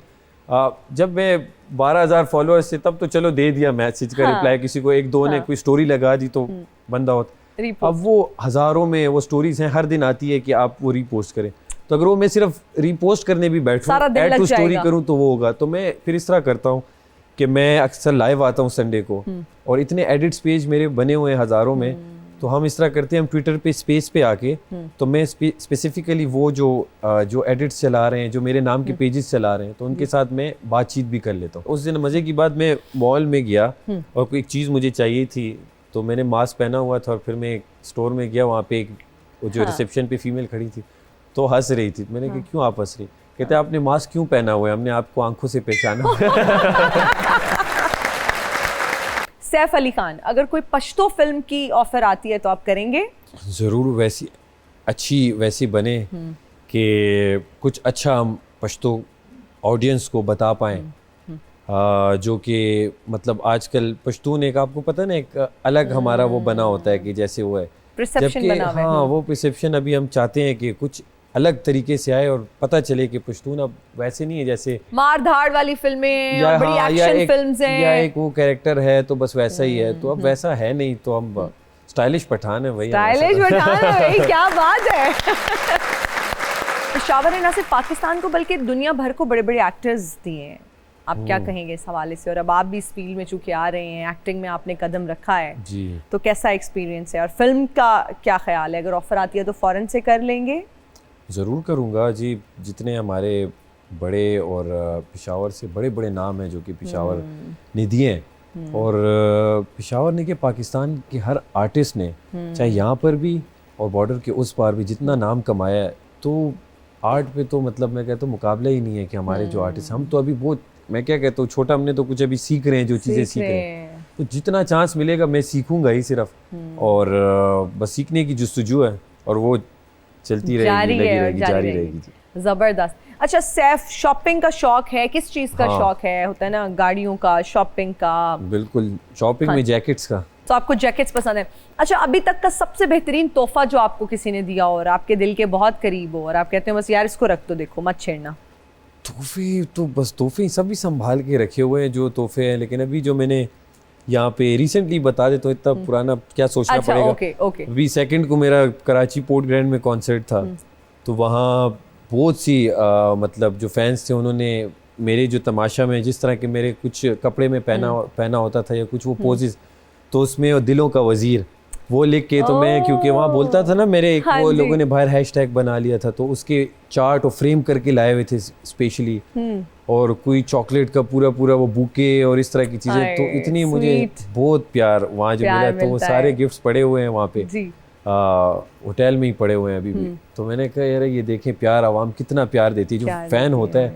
जब मैं 12,000 फॉलोअर्स थे तब तो चलो दे दिया मैसेज का रिप्लाई, किसी को एक दो ने कोई स्टोरी लगा दी तो बंदा होता। अब वो हज़ारों में वो स्टोरीज हैं, हर दिन आती है कि आप वो रीपोस्ट करें, तो अगर वो मैं सिर्फ रीपोस्ट करने भी बैठूं, ऐड टू स्टोरी करूं तो वो होगा। तो मैं फिर इस तरह करता हूं कि मैं अक्सर लाइव आता हूं संडे को, और इतने एडिट्स पेज मेरे बने हुए हैं हज़ारों में, तो हम इस तरह करते हैं, हम ट्विटर पे स्पेस पे आके, तो मैं स्पेसिफिकली वो जो एडिट्स चला रहे हैं, जो मेरे नाम के पेजेस चला रहे हैं, तो उनके साथ मैं बातचीत भी कर लेता हूँ। उस दिन मज़े की बात, मैं मॉल में गया और कोई एक चीज़ मुझे चाहिए थी, तो मैंने मास्क पहना हुआ था, और फिर मैं एक स्टोर में गया, वहाँ पे एक जो रिसेप्शन पे फीमेल खड़ी थी, तो हंस रही थी। मैंने कहा क्यों आप हंस रही? कहते आपने मास्क क्यों पहना हुआ है, हमने आपको आंखों से पहचाना। सैफ अली खान, अगर कोई पश्तो फिल्म की ऑफर आती है तो आप करेंगे? ज़रूर, वैसी अच्छी वैसी बने कि कुछ अच्छा हम पश्तो ऑडियंस को बता पाएँ, जो कि मतलब आजकल पश्तून एक, आपको पता है ना, एक अलग हमारा वो बना होता है कि जैसे वो है परसेप्शन बना हुआ है। हाँ, वो परसेप्शन अभी हम चाहते हैं कि कुछ अलग तरीके से आए और पता चले कि पश्तून अब वैसे नहीं है जैसे मार धाड़ वाली फिल्में और बड़ी एक्शन फिल्म्स हैं, या एक वो कैरेक्टर है तो बस वैसा ही है, तो अब वैसा है नहीं, तो हम स्टाइलिश पठान है, वही स्टाइलिश पठान है भाई, क्या बात है। पेशावर ने ना सिर्फ पाकिस्तान को बल्कि दुनिया भर को बड़े बड़े एक्टर्स दिए हैं, आप क्या कहेंगे इस हवाले से? और अब आप भी इस फील्ड में चूंकि आ रहे हैं, एक्टिंग में आपने कदम रखा है जी, तो कैसा एक्सपीरियंस है, और फिल्म का क्या ख्याल है? अगर ऑफर आती है तो फौरन से कर लेंगे? ज़रूर करूँगा जी। जितने हमारे बड़े और पेशावर से बड़े बड़े नाम हैं जो कि पेशावर ने दिए हैं, और पेशावर ने कि पाकिस्तान के हर आर्टिस्ट ने, चाहे यहाँ पर भी और बॉर्डर के उस पार भी, जितना नाम कमाया है, तो आर्ट पे तो मतलब मैं कहता हूँ मुकाबला ही नहीं है कि हमारे जो आर्टिस्ट, हम तो अभी बहुत, मैं क्या कहता हूँ, छोटा, हमने तो कुछ अभी सीख रहे हैं, जो चीज़ें सीख रहे हैं, तो जितना चांस मिलेगा मैं सीखूंगा ही सिर्फ, और बस सीखने की जुस्तजू है और वो चलती रहेगी, लगी रहेगी, जारी रहेगी। जबरदस्त। अच्छा सैफ, शॉपिंग का शौक है? किस चीज का शौक है? होता है ना गाड़ियों का, शॉपिंग का। बिल्कुल, शॉपिंग में जैकेट्स का। तो आपको जैकेट्स पसंद है। अच्छा, अभी तक का सबसे बेहतरीन तोहफा जो आपको किसी ने दिया हो और आपके दिल के बहुत करीब हो और आप कहते हो बस यार इसको रख तो देखो, मत छेड़ना? तोहफे तो बस तोहफे सभी संभाल के रखे हुए हैं जो तोहफे हैं, लेकिन अभी जो मैंने यहाँ पे रिसेंटली बता दे तो इतना पुराना क्या सोचना अच्छा, पड़ेगा। ओके। अभी 2 को मेरा कराची पोर्ट ग्रैंड में कॉन्सर्ट था, तो वहाँ बहुत सी मतलब जो फैंस थे उन्होंने मेरे जो तमाशा में जिस तरह के मेरे कुछ कपड़े में पहना होता था या कुछ वो पोजेस, तो उसमें वो दिलों का वजीर वो लिख के, तो मैं क्योंकि वहाँ बोलता था ना मेरे एक वो लोगों ने बाहर हैशटैग बना लिया था, तो उसके चार्ट और फ्रेम करके लाए हुए थे स्पेशली, और कोई चॉकलेट का पूरा वो बुके और इस तरह की चीजें, तो इतनी मुझे बहुत प्यार वहाँ जो मिला, तो वो सारे गिफ्ट्स पड़े हुए हैं वहाँ पे होटल में ही पड़े हुए हैं अभी भी। तो मैंने कहा यार ये देखें प्यार आवाम कितना प्यार देती है, जो फैन होता है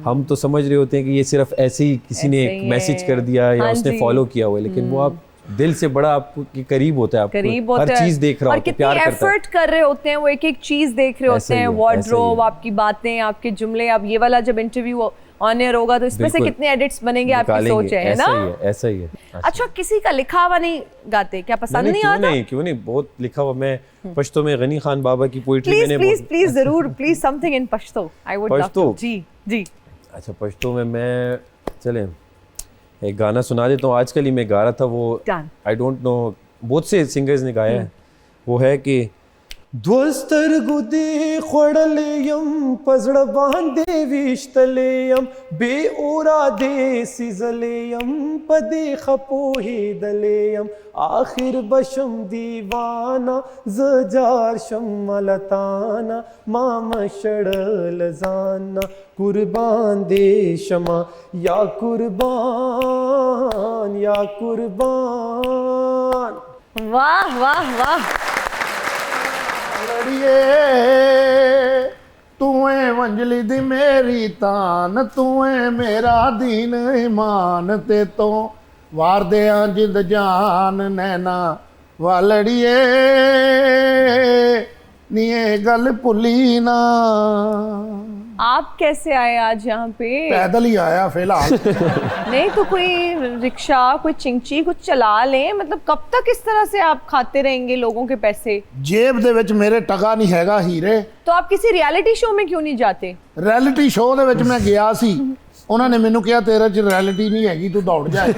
हम तो समझ रहे होते हैं कि ये सिर्फ ऐसे ही किसी ने एक मैसेज कर दिया या उसने फॉलो किया हुआ है, लेकिन वो आप दिल से बड़ा आपके करीब होता है, आपको हर चीज देख रहा होता है, प्यार करता है, एफर्ट कर रहे होते हैं, वो एक चीज देख रहे होते हैं, वार्डरोब, आपकी बातें, आपके जुमले। अब ये वाला जब इंटरव्यू ऑन एयर होगा तो इसमें से कितने एडिट्स बनेंगे आपकी सोच है ना? ऐसा ही है। अच्छा, किसी का लिखा हुआ नहीं गाते क्या? पसंद नहीं आता? क्यों नहीं, बहुत लिखा हुआ। मैं पश्तो में गनी खान बाबा की पोएट्री मैंने प्लीज जरूर, please something in Pashto, I would love to. जी। अच्छा, पश्तो में मैं चले एक गाना सुना देता हूँ, आजकल ही मैं गा रहा था, वो आई डोंट नो बहुत से सिंगर्स ने गाया है, वो है कि ध्वस्तर्गुदे खोड़लेयम पजड़ बांधे विश्तलेयम बेओरा दे सिजलेयम पदे खपोहे दलेयम आखिर बशम दीवाना ज़जार शम्मलताना मामा शड़ल जाना कुर्बान दे शमा या कुर्बान या कुर्बान। वाह वाह वाह। तूए मंजली दी मेरी तान, तूए मेरा दीन ईमान, ते तो वार दे जिंद जान नैना वालड़िए नी गल भुली ना। आप कैसे आए आज यहाँ पे? पैदल ही आया फिलहाल। नहीं तो कोई रिक्शा, कोई चिंची कुछ चला लें, मतलब कब तक इस तरह से आप खाते रहेंगे लोगों के पैसे? जेब दे विच मेरे टका नहीं हैगा हीरे। तो आप किसी रियलिटी शो में क्यों नहीं जाते? रियलिटी शो दे विच मैं गया सी, उन्होंने मैनू कहा तेरे च रियलिटी नहीं हैगी, तू दौड़ जाए।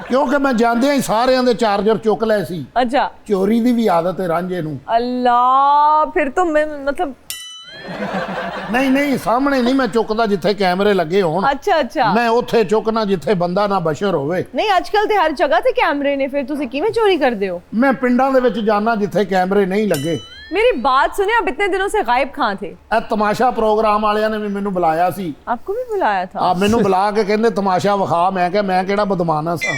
क्योंकि मैं जांदे ही सारिਆਂ ਦੇ चार्जर चुक ले सी। अच्छा, चोरी दी भी आदत है रांझे नू। अल्लाह, फिर तो मैं मतलब नहीं सामने नहीं मैं चुकदा जिथे कैमरे लगे होण। अच्छा मैं उत्थे चुकना जिथे बंदा ना बशर होवे। नहीं, आजकल ते हर जगह ते कैमरे ने, फिर तुसी किवें चोरी करदे हो? मैं पिंडां दे विच जाना जिथे कैमरे नहीं लगे। मेरी बात सुने, आप इतने दिनों से गायब कहाँ थे? तमाशा प्रोग्राम वालियां ने भी मैनू बुलाया सी। आपको भी बुलाया था? मैनू बुला के कहंदे तमाशा विखा, मैं कहा मैं केड़ा बदमाना सा।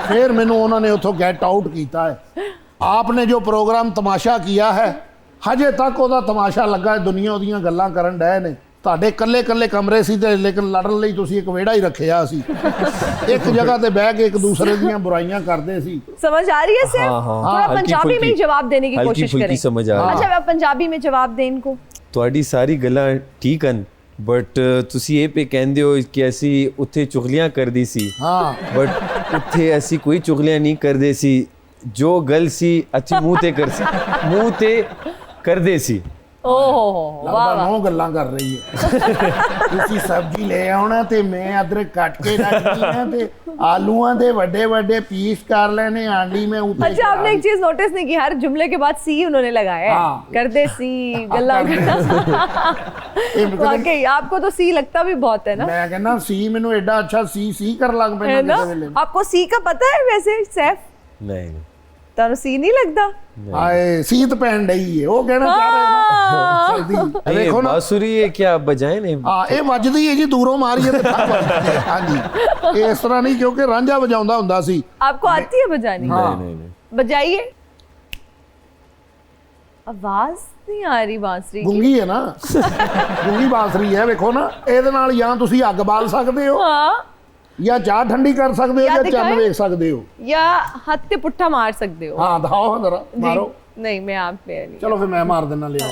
फिर मैनू उन्होंने उत्थों गेट आउट कीता है। आपने जो प्रोग्राम तमाशा किया है, हजे तक ਉਹਦਾ तमाशा लगा है, दुनिया ਉਹਦੀਆਂ ਗੱਲਾਂ ਕਰਨ ਡਏ ਨੇ। ਤੁਹਾਡੇ ਕੱਲੇ ਕਮਰੇ ਸੀ ਤੇ ਲੇਕਿਨ ਲੜਨ ਲਈ ਤੁਸੀਂ ਇੱਕ ਵਿਹੜਾ ਹੀ ਰੱਖਿਆ ਸੀ। ਇੱਕ जगह ਤੇ ਬਹਿ ਕੇ ਇੱਕ ਦੂਸਰੇ ਦੀਆਂ बुराइयां करते सी। समझ आ रही है सर? थोड़ा पंजाबी में ही जवाब देने की कोशिश करें। समझ आ रही है। अच्छा, आप पंजाबी में जवाब दें इनको। ਤੁਹਾਡੀ ਸਾਰੀ ਗੱਲਾਂ ਠੀਕ ਹਨ, बट ਤੁਸੀਂ ਇਹ पे ਕਹਿੰਦੇ ਹੋ ਕਿ ਅਸੀਂ ਉੱਥੇ ਚੁਗਲੀਆਂ ਕਰਦੀ ਸੀ। ਹਾਂ, बट ਉੱਥੇ ਅਸੀਂ ਕੋਈ ਚੁਗਲੀਆਂ ਨਹੀਂ ਕਰਦੇ ਸੀ, ਜੋ ਗੱਲ ਸੀ ਅੱਛੀ ਮੂੰਹ ਤੇ ਕਰਦੇ ਸੀ। ਲੱਗਦਾ ਨੌ ਗੱਲਾਂ ਕਰ ਰਹੀ ਹੈ। ਤੁਸੀਂ ਸਬਜ਼ੀ ਲੈ ਆਉਣਾ ਤੇ ਮੈਂ ਅਦਰਕ ਕੱਟ ਕੇ ਰੱਖਣੀ ਹੈ ਤੇ आलूआं दे ਵੱਡੇ ਵੱਡੇ ਪੀਸ ਕਰ ਲੈਣੇ आंडी में ऊपर। अच्छा, आपने एक चीज नोटिस नहीं की, हर जुमले के बाद सी उन्होंने लगाया है। करदे सी गल्ला वाकई आपको तो सी लगता भी बहुत है ना? मैं कहना सी मैनू एडा अच्छा सी कर लग पैंदा किसे वेले। आपको सी का पता है वैसे सैफ? नहीं, तानू सी नहीं लगता? हाय, सीत पैन डई है, वो कहना चाह रहे हैं ना। देखो ना, बांसुरी है क्या बजाए ने? हां, ये ਵੱਜਦੀ है जी, दूरों मारी है ते ठक ਵੱਜਦੀ है। हां जी, इस तरह नहीं, क्योंकि रांझा बजाਉਂਦਾ ਹੁੰਦਾ ਸੀ। आपको आती है बजानी? नहीं। बजाइए। आवाज नहीं आ रही बांसुरी की। गूंगी है ना, गूंगी बांसुरी है। देखो ना, ਇਹਦੇ ਨਾਲ ਜਾਂ ਤੁਸੀਂ ਅੱਗ ਬਾਲ ਸਕਦੇ ਹੋ, ਜਾਂ ਚਾਹ ਠੰਡੀ ਕਰ ਸਕਦੇ ਹੋ ਜਾਂ ਜਾਂ ਦਿਖਾएं? ਚੰਨ ਵੇਖ ਸਕਦੇ ਹੋ या हाथ पे पुट्ठा मार सकते हो? ਹਾਂ ਦਿਖਾਓ ਜਰਾ जी। ਮਾਰੋ नहीं मैं आप पे नहीं। ਚਲੋ ਫਿਰ ਮੈਂ ਮਾਰ ਦਿੰਦਾ ਲਿਆਓ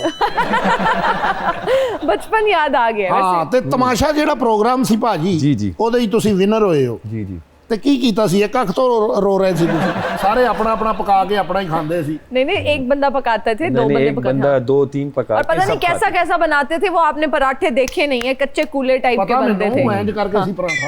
बचपन याद आ गया ਹਾਂ वैसे। ਤੇ ਤਮਾਸ਼ਾ ਜਿਹੜਾ ਪ੍ਰੋਗਰਾਮ ਸੀ ਭਾਜੀ ਜੀ, ਜੀ। ਉਹਦੇ ਹੀ ਤੁਸੀਂ ਵਿਨਰ ਹੋਏ ਹੋ जी जी ਤੇ ਕੀ ਕੀਤਾ ਸੀ ਇੱਕ ਅੱਖ ਤੋਂ ਰੋ ਰਹੇ ਸੀ ਤੁਸੀਂ ਸਾਰੇ ਆਪਣਾ ਆਪਣਾ ਪਕਾ ਕੇ ਆਪਣਾ ਹੀ ਖਾਂਦੇ ਸੀ नहीं नहीं एक बंदा पकाते थे, दो नहीं, बंदे एक पकाते बंदा थे। 2-3 पका और पता नहीं कैसा कैसा बनाते थे वो, आपने पराठे देखे नहीं है, कच्चे कूले टाइप के ਪਤਾ बनते थे। ਮੈਨੂੰ ਇੰਜ ਕਰਕੇ ਸੀ ਪਰਾਂਠਾ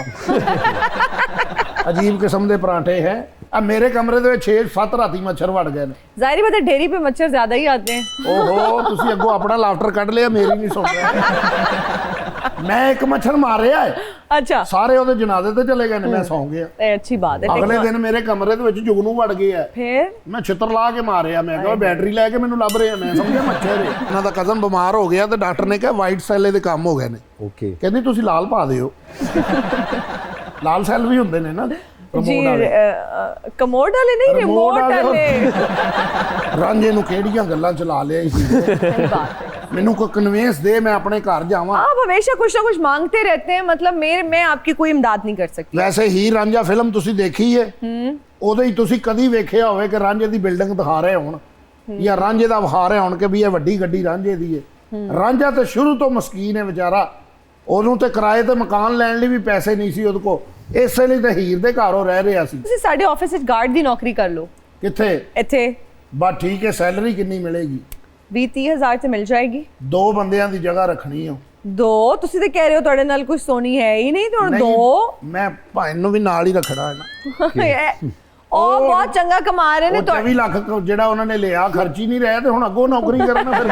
ਅਜੀਬ ਕਿਸਮ ਦੇ ਪਰਾਂਠੇ ਹੈ ਆ ਮੇਰੇ ਕਮਰੇ ਦੇ ਵਿੱਚ 6-7 ਰਾਤੀ ਮੱਛਰ ਵੜ ਗਏ ਨੇ जाहिर बात है डेयरी पे मच्छर ज्यादा ही आते हैं। ਓਹੋ ਤੁਸੀਂ ਅੱਗੋਂ ਆਪਣਾ ਲਾਫਟਰ ਕੱਢ ਲਿਆ ਮੇਰੀ ਨਹੀਂ ਸੁਣ ਰਿਹਾ ਮੈਂ ਇੱਕ ਮੱਛਰ ਮਾਰਿਆ ਹੈ अच्छा ਸਾਰੇ ਉਹਦੇ ਜਨਾਜ਼ੇ ਤੇ ਚਲੇ ਗਏ ਨੇ ਮੈਂ ਸੌਂ ਗਿਆ अच्छी बात है। ਅਗਲੇ ਦਿਨ ਮੇਰੇ ਕਮਰੇ ਦੇ ਵਿੱਚ ਜੁਗਨੂ ਵੜ ਗਏ ਆ फिर ਮੈਂ ਛਿੱਤਰ ਲਾ ਕੇ ਮਾਰਿਆ ਮੈਂ ਕਿਹਾ ਬੈਟਰੀ ਲੈ ਕੇ ਮੈਨੂੰ ਲੱਭ ਰਿਹਾ ਮੈਂ ਸਮਝਿਆ ਮੱਛਰ ਹੈ ਇਹਨਾਂ ਦਾ ਕਜ਼ਨ ਬਿਮਾਰ ਹੋ ਗਿਆ ਤੇ ਡਾਕਟਰ ਨੇ ਕਿਹਾ ਵਾਈਟ ਸੈੱਲ ਦੇ ਕੰਮ ਹੋ ਗਏ ਨੇ ओके ਕਹਿੰਦੀ ਤੁਸੀਂ ਲਾਲ ਪਾ ਦਿਓ ਲਾਲ ਸੈੱਲ ਵੀ ਹੁੰਦੇ ਨੇ ਨਾ जी remote ਵਾਲੇ। कमोड वाले नहीं, रिमोट रिमोट वाले। वाले। ਰਾਂਝੇ ਨੂੰ ਕਿਹੜੀਆਂ ਗੱਲਾਂ ਚਲਾ ਲਿਆ ਸੀ सही बात है। ਮੈਨੂੰ ਕੋਈ ਕਨਵੇਂਸ ਦੇ ਮੈਂ ਆਪਣੇ ਘਰ ਜਾਵਾਂ आप हमेशा कुछ ना कुछ मांगते रहते हैं, मतलब मैं आपकी कोई इमदाद नहीं कर सकती। ਵੈਸੇ ਹੀਰ ਰਾਂਝਾ ਫਿਲਮ ਤੁਸੀਂ ਦੇਖੀ ਹੈ ਉਹਦੇ ਹੀ ਤੁਸੀਂ ਕਦੀ ਵੇਖਿਆ ਹੋਵੇ ਕਿ ਰਾਂਝੇ ਦੀ ਬਿਲਡਿੰਗ ਦਿਖਾ ਰਹੇ ਹੋਣ ਜਾਂ ਰਾਂਝੇ ਦਾ ਵਿਖਾ ਰਹੇ ਹੋਣ ਕਿ ਵੀ ਇਹ ਵੱਡੀ ਗੱਡੀ ਰਾਂਝੇ ਦੀ ਹੈ ਰਾਂਝਾ ਤਾਂ ਸ਼ੁਰੂ ਤੋਂ ਮਸਕੀਨ ਹੈ ਵਿਚਾਰਾ ਉਹਨੂੰ ਤੇ ਕਿਰਾਏ ਤੇ ਮਕਾਨ ਲੈਣ ਲਈ ਵੀ ਪੈਸੇ ਨਹੀਂ ਸੀ ਉਹਦੇ ਕੋਲ ਇਸੇ ਲਈ ਤਾਂ ਹੀਰ ਦੇ ਘਰ ਉਹ ਰਹਿ ਰਿਹਾ ਸੀ ਤੁਸੀਂ ਸਾਡੇ ਆਫਿਸ ਵਿੱਚ ਗਾਰਡ ਦੀ ਨੌਕਰੀ ਕਰ ਲਓ ਕਿੱਥੇ ਇੱਥੇ ਬਸ ਠੀਕ ਹੈ ਸੈਲਰੀ ਕਿੰਨੀ ਮਿਲੇਗੀ 20-30 ਹਜ਼ਾਰ ਤੇ ਮਿਲ ਜਾਏਗੀ। ਦੋ ਬੰਦਿਆਂ ਦੀ ਜਗ੍ਹਾ ਰੱਖਣੀ ਹੈ ਦੋ ਤੁਸੀਂ ਤੇ ਕਹਿ ਰਹੇ ਹੋ ਤੁਹਾਡੇ ਨਾਲ ਕੋਈ ਸੋਨੀ ਹੈ ਹੀ ਨਹੀਂ, ਤੁਹਾਨੂੰ ਦੋ ਮੈਂ ਭਾਈ ਨੂੰ ਵੀ ਨਾਲ ਹੀ ਰੱਖਣਾ ਹੈ ਨਾ ਉਹ ਬਹੁਤ ਚੰਗਾ ਕਮਾ ਰਹੇ ਨੇ ਉਹ 24 ਲੱਖ ਜਿਹੜਾ ਉਹਨਾਂ ਨੇ ਲਿਆ ਖਰਚ ਹੀ ਨਹੀਂ ਰਿਹਾ ਤੇ ਹੁਣ ਅੱਗੋਂ ਨੌਕਰੀ ਕਰਨਾ ਫਿਰ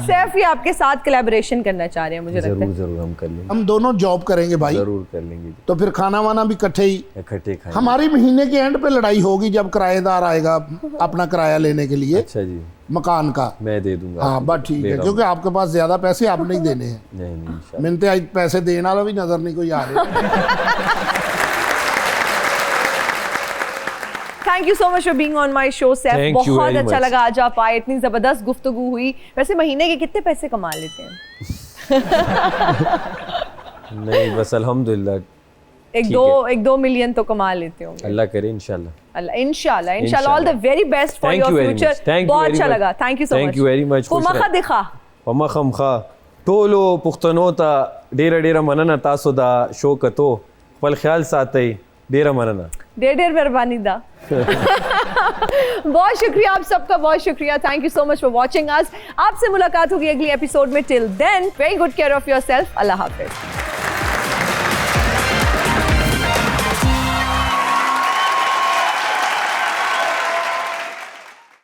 सैफ ये आपके साथ कोलैबोरेशन करना चाह रहे हैं, मुझे लगता जरूर है। जरूर हम कर लेंगे हम दोनों जॉब करेंगे भाई जरूर कर लेंगे तो फिर खाना वाना भी इकट्ठे ही इकट्ठे खाएंगे हमारी महीने के एंड पे लड़ाई होगी जब किराएदार आएगा अपना किराया लेने के लिए अच्छा जी मकान का मैं दे दूंगा हाँ बस ठीक है क्योंकि आपके पास ज्यादा पैसे आप नहीं देने हैं नहीं नहीं इंशाल्लाह। मैंने तो आज पैसे देने वाला भी नजर नहीं कोई आ रहा thank you so much for being on my show Saif, Thank you बहुत very अच्छा much. लगा आज आप आए, इतनी जबरदस्त गुफ्तगू हुई। वैसे महीने के कितने पैसे कमा लेते हैं? नहीं बस अल्हम्दुलिल्लाह एक दो मिलियन तो कमा लेते होंगे। अल्लाह करे इंशाल्लाह इंशाल्लाह all the very best for Thank your you very future. much. Thank you बहुत very अच्छा much. लगा, thank you so much. Thank you very much. को खुश मखा रह। दिखा वमखम खा टोलो पुख्तनो ता डेरा मनना तासो दा शोकतो पल ख्याल सातई डेरा मनना ढेर मेहरबानी दा बहुत शुक्रिया आप सबका, बहुत शुक्रिया। Thank you so much for watching us. आपसे मुलाकात होगी अगली एपिसोड में। Till then very good care of yourself. अल्लाह हाफिज।